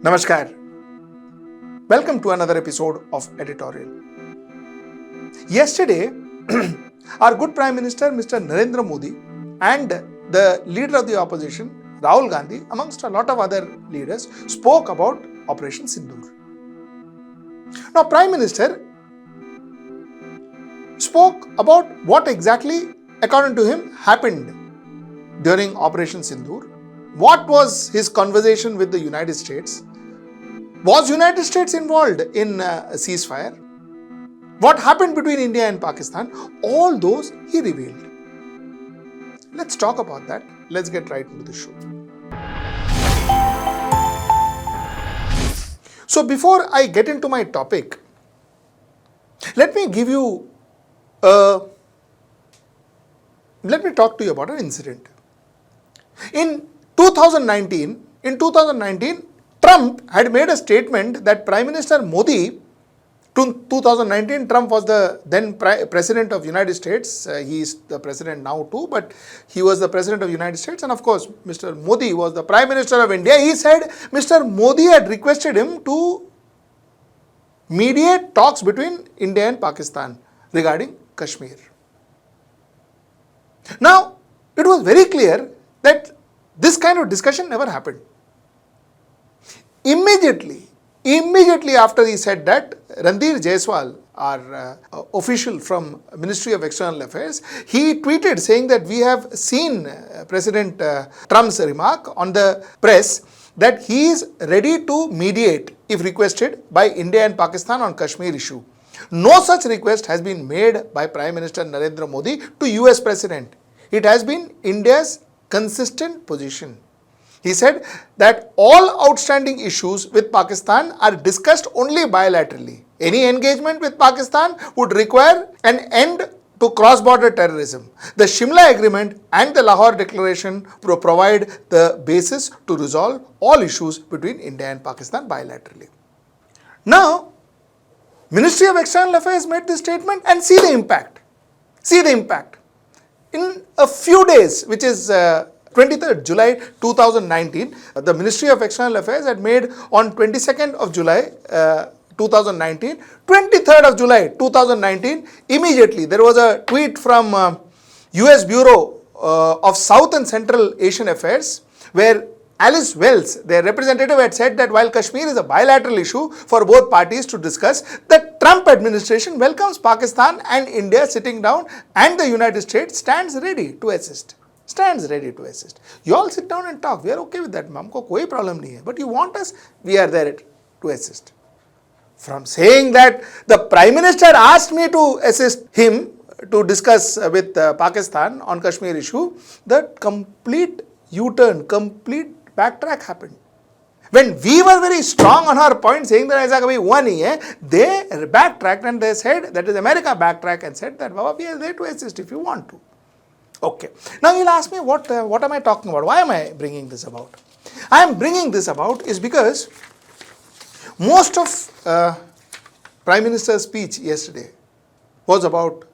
Namaskar. Welcome to another episode of Editorial. Yesterday, our good Prime Minister Mr. Narendra Modi and the leader of the opposition, Rahul Gandhi, amongst a lot of other leaders, spoke about Operation Sindoor. Now, Prime Minister spoke about what exactly, according to him, happened during Operation Sindoor. What was his conversation with the United States? Was United States involved in a ceasefire? What happened between India and Pakistan? All those he revealed. Let's talk about that. Let's get right into the show. So before I get into my topic, let me talk to you about an incident. In 2019, Trump had made a statement that Prime Minister Modi, 2019, Trump was the then President of United States. He is the President now too, but he was the President of United States. And of course, Mr. Modi was the Prime Minister of India. He said Mr. Modi had requested him to mediate talks between India and Pakistan regarding Kashmir. Now, it was very clear that this kind of discussion never happened. Immediately after he said that, Randir Jaiswal, our official from Ministry of External Affairs, he tweeted saying that we have seen President Trump's remark on the press that he is ready to mediate if requested by India and Pakistan on Kashmir issue. No such request has been made by Prime Minister Narendra Modi to US President. It has been India's consistent position. He said that all outstanding issues with Pakistan are discussed only bilaterally. Any engagement with Pakistan would require an end to cross-border terrorism. The Shimla Agreement and the Lahore Declaration provide the basis to resolve all issues between India and Pakistan bilaterally. Now, Ministry of External Affairs made this statement and see the impact. In a few days, which is 23rd July 2019, the Ministry of External Affairs had made on 22nd of July 2019, 23rd of July 2019, immediately there was a tweet from US Bureau of South and Central Asian Affairs where Alice Wells, their representative, had said that while Kashmir is a bilateral issue for both parties to discuss, the Trump administration welcomes Pakistan and India sitting down and the United States stands ready to assist. You all sit down and talk. We are okay with that. Humko koi problem nahi hai. But you want us, we are there to assist. From saying that the Prime Minister asked me to assist him to discuss with Pakistan on Kashmir issue, the complete U-turn, complete backtrack happened. When we were very strong on our point saying that aisa kabhi hua nahi hai, they backtracked and they said, that is America backtracked and said that Baba, we are there to assist if you want to. Okay. Now you'll ask me what am I talking about? Why am I bringing this about? I am bringing this about is because most of Prime Minister's speech yesterday was about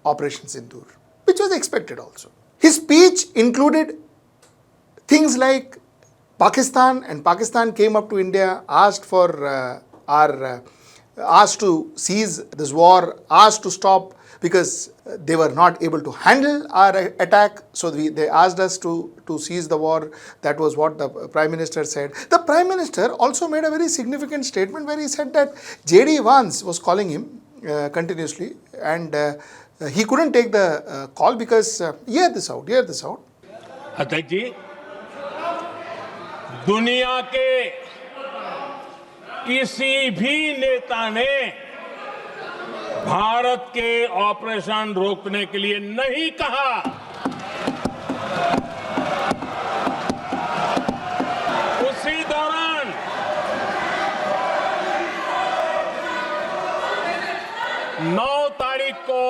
Operation Sindoor, which was expected also. His speech included things like Pakistan, and Pakistan came up to India, asked to cease this war, asked to stop because they were not able to handle our attack. So they asked us to cease the war. That was what the Prime Minister said. The Prime Minister also made a very significant statement where he said that J.D. Vance was calling him continuously and he couldn't take the call because, hear this out. अध्यक्ष जी, दुनिया के किसी भी नेता ने भारत के operation रोकने के लिए नहीं कहा। उसी दौरान 9 तारीख को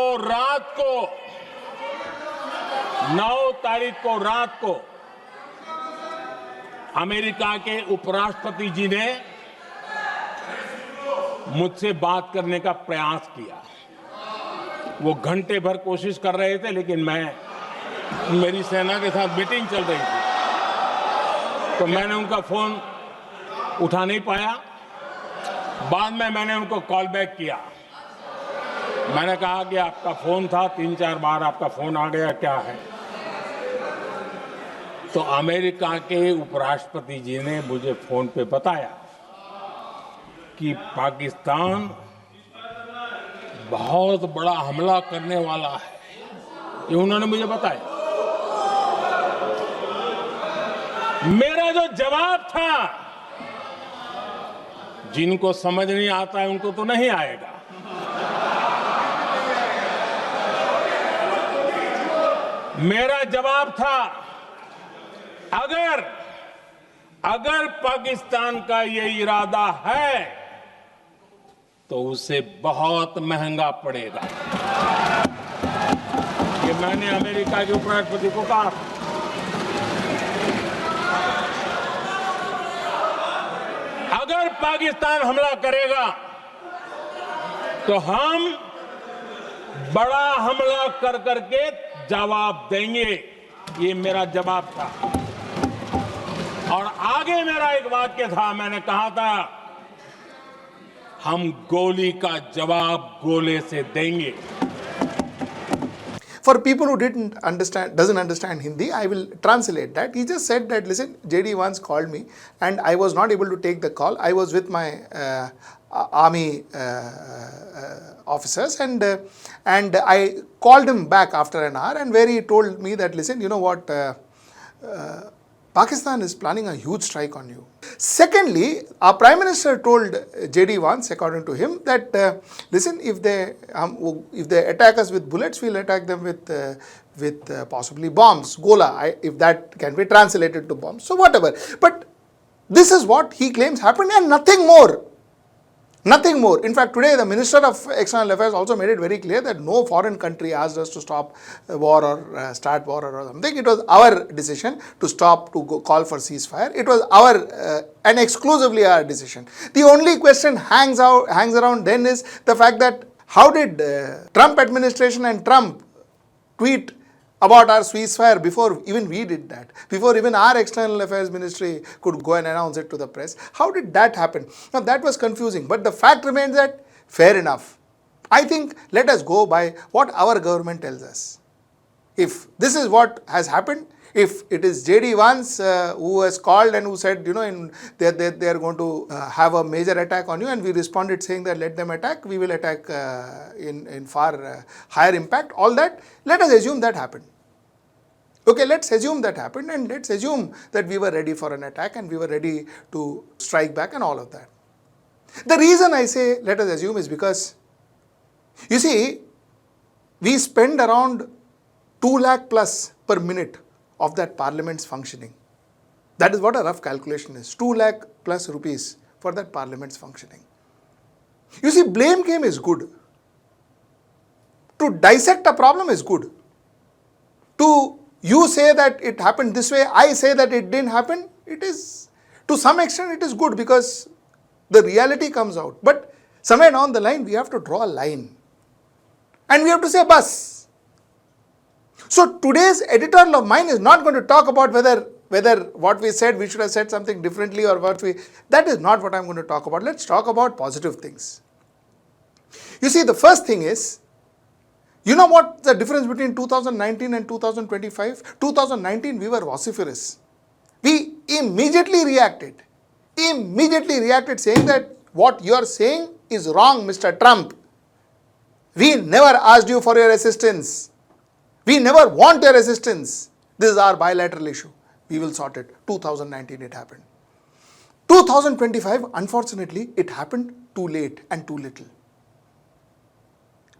रात को अमेरिका के उपराष्ट्रपति जी ने मुझसे बात करने का प्रयास किया। वो घंटे भर कोशिश कर रहे थे, लेकिन मेरी सेना के साथ मीटिंग चल रही थी, तो मैंने उनका फोन उठा नहीं पाया। बाद में मैंने उनको कॉल बैक किया। मैंने कहा कि आपका फोन था, 3-4 बार आपका फोन आ गया, क्या है? तो अमेरिका के उपराष्ट्रपति जी ने मुझे फोन पे बताया कि पाकिस्तान बहुत बड़ा हमला करने वाला है, ये उन्होंने मुझे बताया। मेरा जो जवाब था, जिनको समझ नहीं आता है उनको तो नहीं आएगा, मेरा जवाब था अगर पाकिस्तान का ये इरादा है तो उसे बहुत महंगा पड़ेगा। ये मैंने अमेरिका के उपराष्ट्रपति को कहा। अगर पाकिस्तान हमला करेगा तो हम बड़ा हमला कर करके जवाब देंगे, ये मेरा जवाब था। और आगे मेरा एक वाक्य था, मैंने कहा था हम गोली का जवाब गोले से देंगे। For people who doesn't understand Hindi, I will translate that. He just said that, listen, JD once called me and I was not able to take the call. I was with my army officers and I called him back after an hour, and where he told me that, listen, you know what, Pakistan is planning a huge strike on you. Secondly, our Prime Minister told JD once, according to him, that listen, if they attack us with bullets, we'll attack them with possibly bombs, gola, if that can be translated to bombs. So whatever. But this is what he claims happened and nothing more. Nothing more. In fact, today the Minister of External Affairs also made it very clear that no foreign country asked us to stop war or start war or something. It was our decision to stop, to call for ceasefire. It was our and exclusively our decision. The only question hangs around then is the fact that how did Trump administration and Trump tweet about our ceasefire before even we did that, before even our External Affairs Ministry could go and announce it to the press? How did that happen? Now that was confusing, but the fact remains that fair enough. I think let us go by what our government tells us. If this is what has happened, if it is JD Vance who has called and who said, you know, they are going to have a major attack on you, and we responded saying that let them attack, we will attack in far higher impact, all that, let us assume that happened. Okay, let's assume that happened, and let's assume that we were ready for an attack and we were ready to strike back and all of that. The reason I say let us assume is because, you see, we spend around 2 lakh plus per minute of that parliament's functioning. That is what a rough calculation is, 2 lakh plus rupees for that parliament's functioning. You see, blame game is good. To dissect a problem is good. To you say that it happened this way, I say that it didn't happen, it is, to some extent it is good because the reality comes out. But somewhere down the line we have to draw a line and we have to say bus. So today's editorial of mine is not going to talk about whether what we said, we should have said something differently, or that is not what I'm going to talk about. Let's talk about positive things. You see, the first thing is, you know what the difference between 2019 and 2025? 2019 we were vociferous. We immediately reacted saying that what you are saying is wrong, Mr. Trump. We never asked you for your assistance. We never want your assistance. This is our bilateral issue. We will sort it. 2019 it happened. 2025, unfortunately, it happened too late and too little.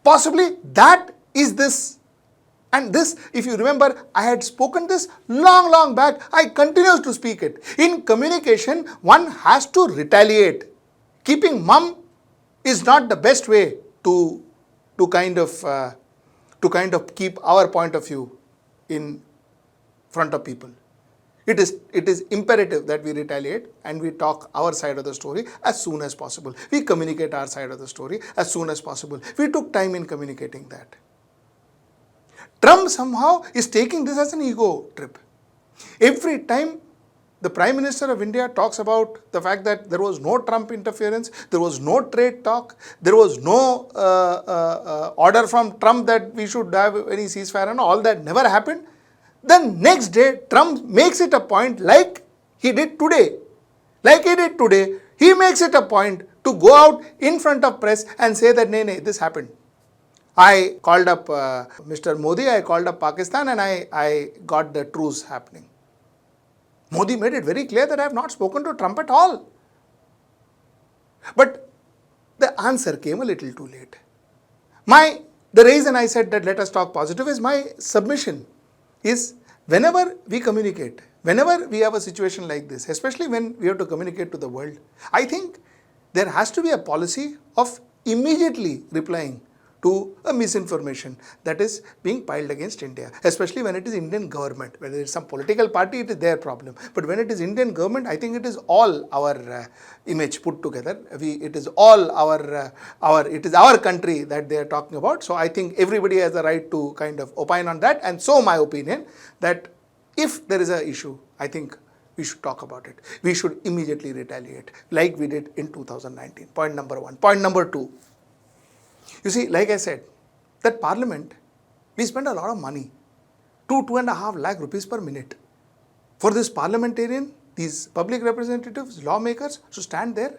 Possibly that is this. And this, if you remember, I had spoken this long back. I continue to speak it. In communication, one has to retaliate. Keeping mum is not the best way to kind of keep our point of view in front of people. It is imperative that we retaliate and we talk our side of the story as soon as possible. We communicate our side of the story as soon as possible. We took time in communicating that. Trump somehow is taking this as an ego trip. Every time the Prime Minister of India talks about the fact that there was no Trump interference, there was no trade talk, there was no order from Trump that we should have any ceasefire, and all that never happened. Then next day, Trump makes it a point, like he did today, he makes it a point to go out in front of press and say that, nay, this happened. I called up Mr. Modi, I called up Pakistan, and I got the truce happening. Modi made it very clear that I have not spoken to Trump at all. But the answer came a little too late. The reason I said that let us talk positive is my submission is whenever we communicate, whenever we have a situation like this, especially when we have to communicate to the world, I think there has to be a policy of immediately replying to a misinformation that is being piled against India, especially when it is Indian government. Whether it's some political party, it is their problem. But when it is Indian government, I think it is all our image put together. It is all it is our country that they are talking about. So I think everybody has the right to kind of opine on that. And so my opinion that if there is an issue, I think we should talk about it. We should immediately retaliate like we did in 2019. Point number one. Point number two. You see, like I said, that parliament, we spend a lot of money, 2.5 lakh rupees per minute. For this parliamentarian, these public representatives, lawmakers, to stand there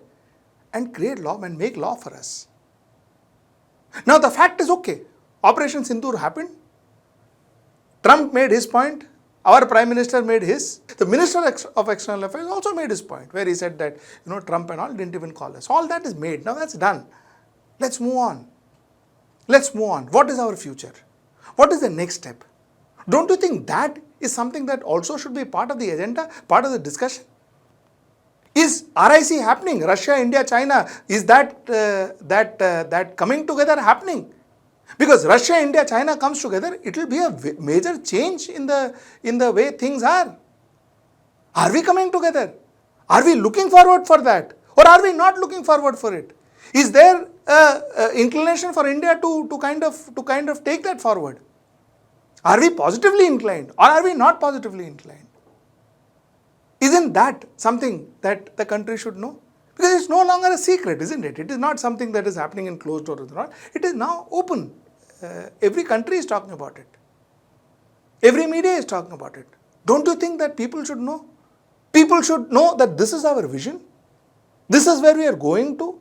and create law and make law for us. Now the fact is okay, Operation Sindoor happened, Trump made his point, our Prime Minister made his, the Minister of External Affairs also made his point, where he said that, Trump and all didn't even call us. All that is made, now that's done. Let's move on. Let's move on. What is our future? What is the next step? Don't you think that is something that also should be part of the agenda, part of the discussion? Is RIC happening? Russia, India, China, is that coming together happening? Because Russia, India, China comes together, it will be a major change in the way things are. Are we coming together? Are we looking forward for that? Or are we not looking forward for it? Is there inclination for India to kind of take that forward? Are we positively inclined or are we not positively inclined? Isn't that something that the country should know? Because it's no longer a secret, isn't it? It is not something that is happening in closed doors. It is now open. Every country is talking about it. Every media is talking about it. Don't you think that people should know? People should know that this is our vision. This is where we are going to.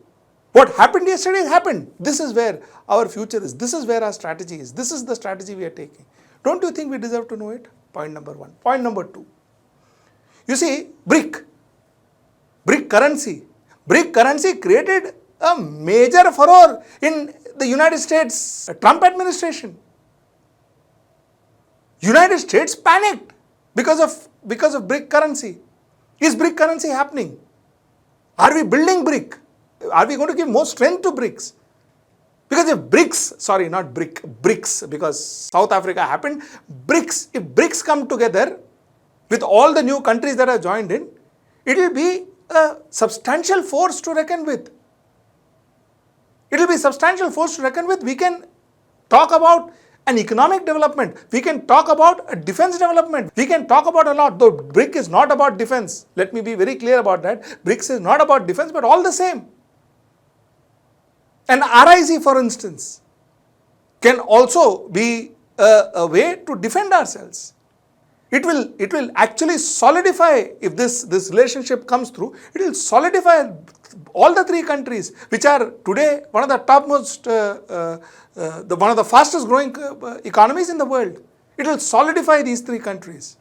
What happened yesterday happened. This is where our future is. This is where our strategy is. This is the strategy we are taking. Don't you think we deserve to know it? Point number one. Point number two. You see, BRIC currency created a major furore in the United States Trump administration. United States panicked because of BRIC currency. Is BRIC currency happening? Are we building BRIC? Are we going to give more strength to BRICS? Because if BRICS, because South Africa happened, if BRICS come together with all the new countries that are joined in, it will be a substantial force to reckon with. It will be a substantial force to reckon with. We can talk about an economic development. We can talk about a defense development. We can talk about a lot. Though BRIC is not about defense. Let me be very clear about that. BRICS is not about defense, but all the same. And RIC, for instance, can also be a way to defend ourselves. It will actually solidify, if this relationship comes through, it will solidify all the three countries, which are today one of the topmost, one of the fastest growing economies in the world. It will solidify these three countries.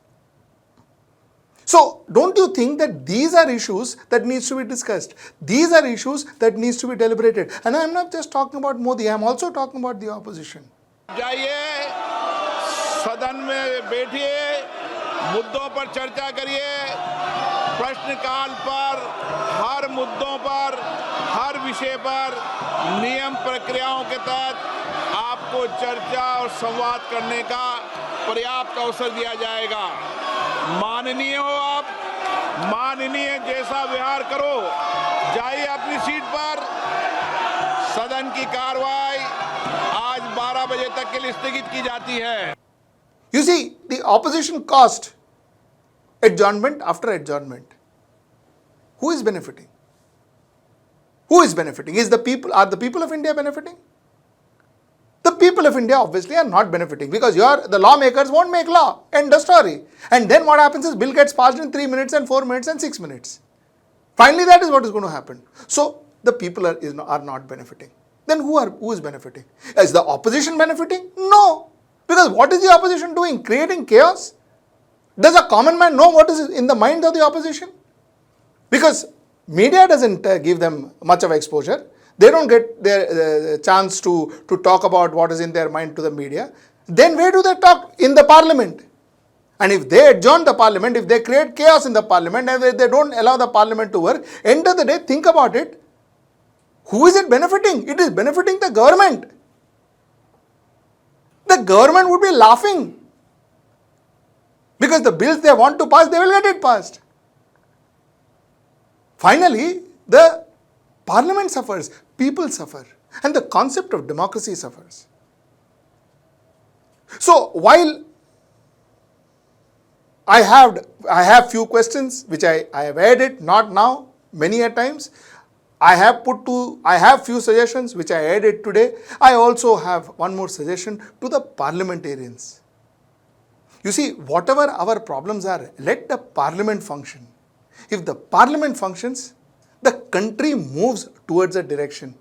So, don't you think that these are issues that needs to be discussed? These are issues that needs to be deliberated. And I am not just talking about Modi, I am also talking about the opposition. जाइए, सदन में बैठिए, मुद्दों पर चर्चा करिए, प्रश्नकाल पर, हर मुद्दों पर, हर विषय पर, नियम प्रक्रियाओं के तहत आपको चर्चा और संवाद करने का पर्याप्त अवसर दिया जाएगा। माननीय हो आप, माननीय जैसा व्यवहार करो, जाइए अपनी सीट पर। सदन की कार्रवाई आज 12 बजे तक के लिए स्थगित की जाती है। You see, the opposition caused adjournment after adjournment. Who is benefiting? Who is benefiting? Are the people of India benefiting? The people of India obviously are not benefiting, because the lawmakers won't make law. End of story. And then what happens is bill gets passed in 3 minutes and 4 minutes and 6 minutes. Finally, that is what is going to happen. So the people are not benefiting. Then who is benefiting? Is the opposition benefiting? No. Because what is the opposition doing? Creating chaos? Does a common man know what is in the mind of the opposition? Because media doesn't give them much of exposure. They don't get their chance to talk about what is in their mind to the media. Then where do they talk? In the parliament. And if they adjourn the parliament, if they create chaos in the parliament, and if they don't allow the parliament to work, end of the day, think about it. Who is it benefiting? It is benefiting the government. The government would be laughing, because the bills they want to pass, they will get it passed. Finally, the parliament suffers, people suffer, and the concept of democracy suffers. So while I have few questions which I have added, not now, many a times. I have few suggestions which I added today. I also have one more suggestion to the parliamentarians. You see, whatever our problems are, let the parliament function. If the parliament functions, the country moves towards a direction.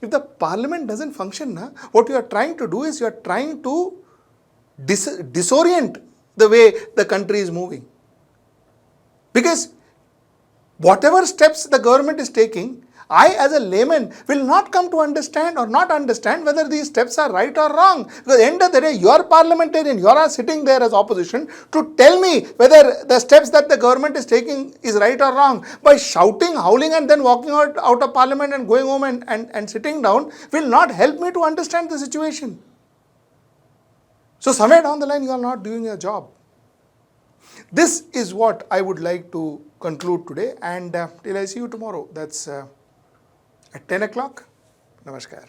If the parliament doesn't function, what you are trying to do is you are trying to disorient the way the country is moving. Because whatever steps the government is taking, I as a layman will not come to understand or not understand whether these steps are right or wrong. Because at the end of the day, you are parliamentarian, you are sitting there as opposition to tell me whether the steps that the government is taking is right or wrong. By shouting, howling and then walking out of parliament and going home and sitting down will not help me to understand the situation. So somewhere down the line, you are not doing your job. This is what I would like to conclude today, and till I see you tomorrow, that's at 10 o'clock. Namaskar.